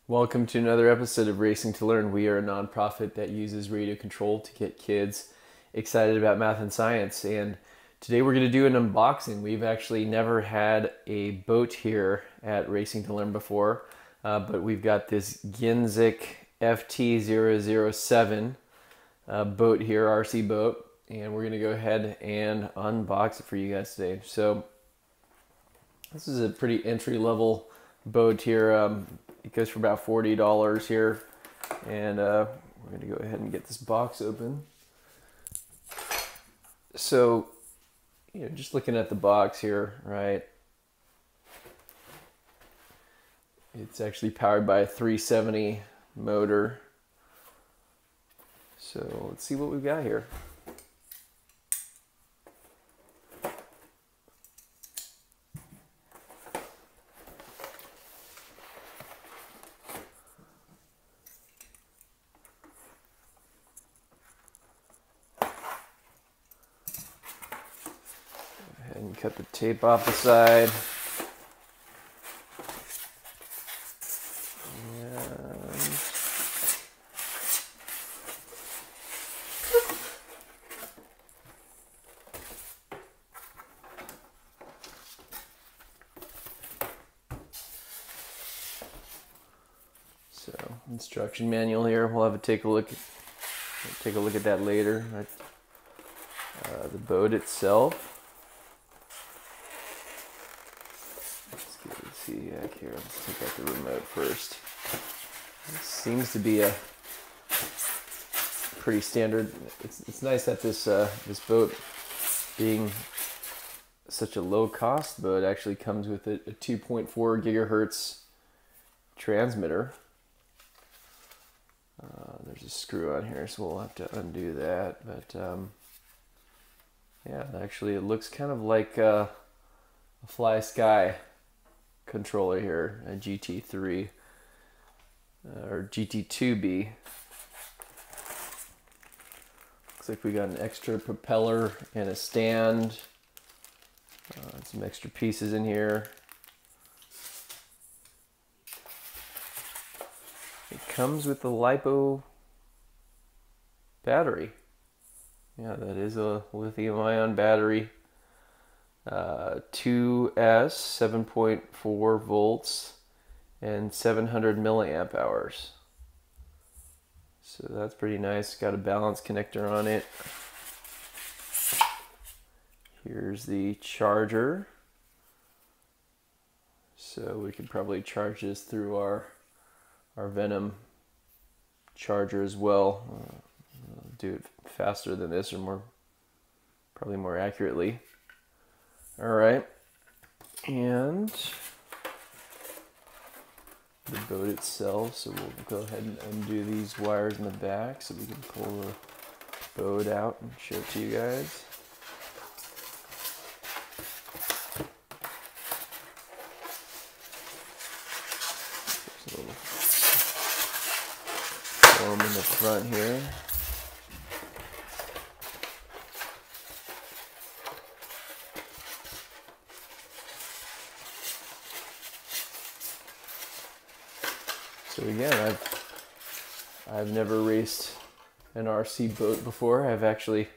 Welcome to another episode of Racing to Learn. We are a nonprofit that uses radio control to get kids excited about math and science. And today we're going to do an unboxing. We've actually never had a boat here at Racing to Learn before, but we've got this Ginzick FT007 boat here, RC boat, and we're going to go ahead and unbox it for you guys today. So this is a pretty entry-level boat here. It goes for about $40 here, and we're going to go ahead and get this box open. So, just looking at the box here, right? It's actually powered by a 370 motor. So let's see what we've got here. And cut the tape off the side. So, instruction manual here. We'll have to take a look at that later. The boat itself. Let's see back here. Let's take out the remote first. This seems to be a pretty standard. It's nice that this boat, being such a low cost boat, actually comes with a 2.4 gigahertz transmitter. There's a screw on here, so we'll have to undo that. But yeah, actually it looks kind of like a Fly Sky controller here, a GT3 or GT2B. Looks like we got an extra propeller and a stand, some extra pieces in here. It comes with a LiPo battery. Yeah, that is a lithium-ion battery. 2S, 7.4 volts, and 700 milliamp hours. So that's pretty nice. Got a balance connector on it. Here's the charger. So we could probably charge this through our Venom charger as well. Do it faster than this, or probably more accurately. All right, and the boat itself. So we'll go ahead and undo these wires in the back so we can pull the boat out and show it to you guys. There's a little foam in the front here. So again, I've never raced an RC boat before. I've actually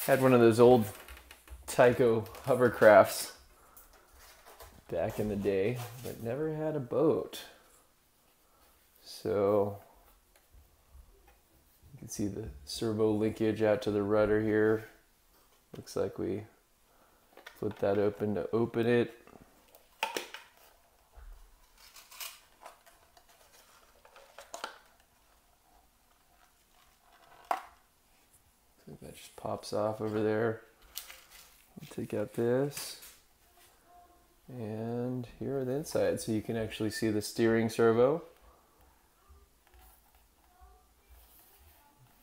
had one of those old Tyco hovercrafts back in the day, but never had a boat. So you can see the servo linkage out to the rudder here. Looks like we flip that open to open it. That just pops off over there. We'll take out this. And here are the inside. So you can actually see the steering servo.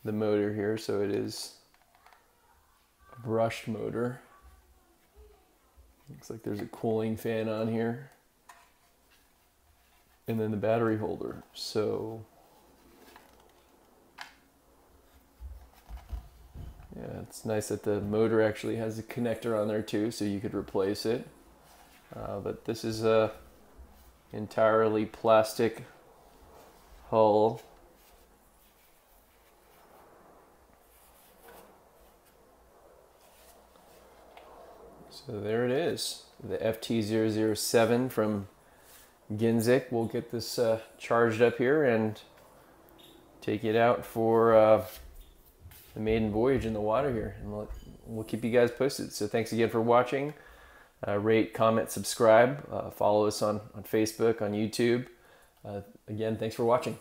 The motor here, so it is a brushed motor. Looks like there's a cooling fan on here. And then the battery holder. So yeah, it's nice that the motor actually has a connector on there too, so you could replace it. But this is a entirely plastic hull. So there it is, the FT007 from Ginzick. We'll get this charged up here and take it out for the maiden voyage in the water here, and we'll keep you guys posted. So thanks again for watching. Rate, comment, subscribe, follow us on Facebook, on YouTube. Again, thanks for watching.